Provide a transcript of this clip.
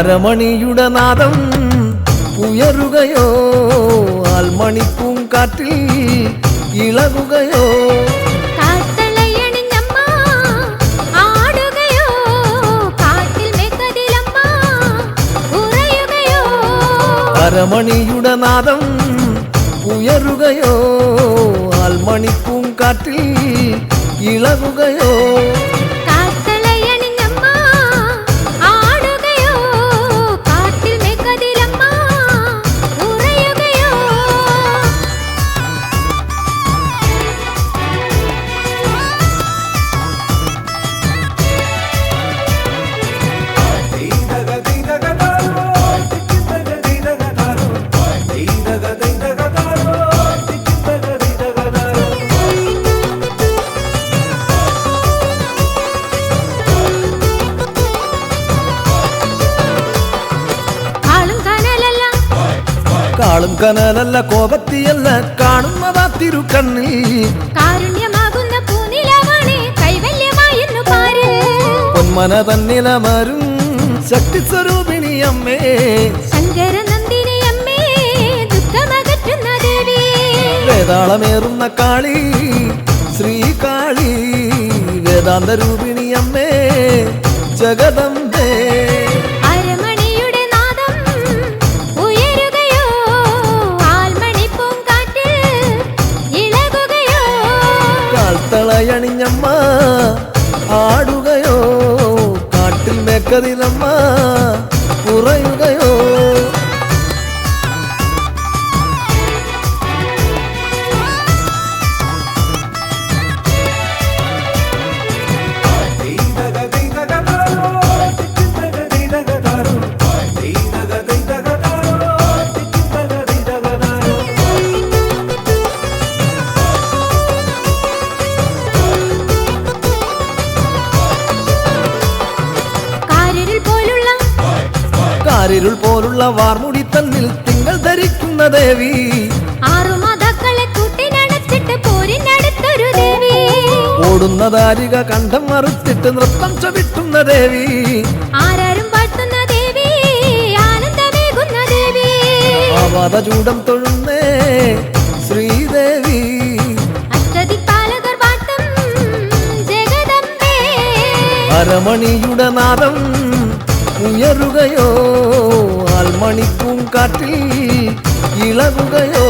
അരമണിയുടെ നാദം ഉയരുകയോ ആൽമണിപ്പൂങ്കാറ്റിൽ ഇളകുകയോ അരമണിയുടെ നാദം ഉയരുകയോ ആൽമണിപ്പൂങ്കാറ്റിൽ ഇളകുകയോ കാളും കനലല്ല കോപത്തിയല്ല കാണുന്നതാ തിരുക്കണ്ണിൽ കാരുണ്യമാകുന്ന പൂനിലവാണ് കൈവല്യമായെന്നു പാര് പൊന്മന തന്നിലമരും ശക്തി സ്വരൂപിണി അമ്മേ ശങ്കരനന്ദിനി അമ്മേ ദുഃഖമകറ്റുന്ന ദേവി വേതാളമേറുന്ന കാളി ശ്രീകാളി വേദാന്ത രൂപിണി അമ്മേ ജഗദംബേ യണിഞ്ഞമ്മ ആടുകയോ കാട്ടിൽ മേക്കതിലമ്മ കുറയുകയോ കാരിരുൾ പോലുള്ള വാർമുടി തന്നിൽ തിങ്കൾ ധരിക്കുന്ന ദേവി ആറുമാതാക്കളെ കൂട്ടിനടച്ചിട്ട് പോരിനടുത്തൊരു ദേവി ഓടുന്ന ദാരിക കണ്ഠം മറുത്തിട്ട് നൃത്തം ചവിട്ടുന്ന ദേവി ആരാരും പാട്ടുന്ന ദേവി ആനന്ദമേകുന്ന ദേവി ആവാദചൂടം തൊഴുന്നേ ശ്രീദേവി അഷ്ടദിക്പാലകർ പാട്ടും ജഗദംബേ അരമണിയുടെ നാദം ഉയരുകയോ ആൽമണിപ്പൂങ്കാറ്റിൽ ഇളകുകയോ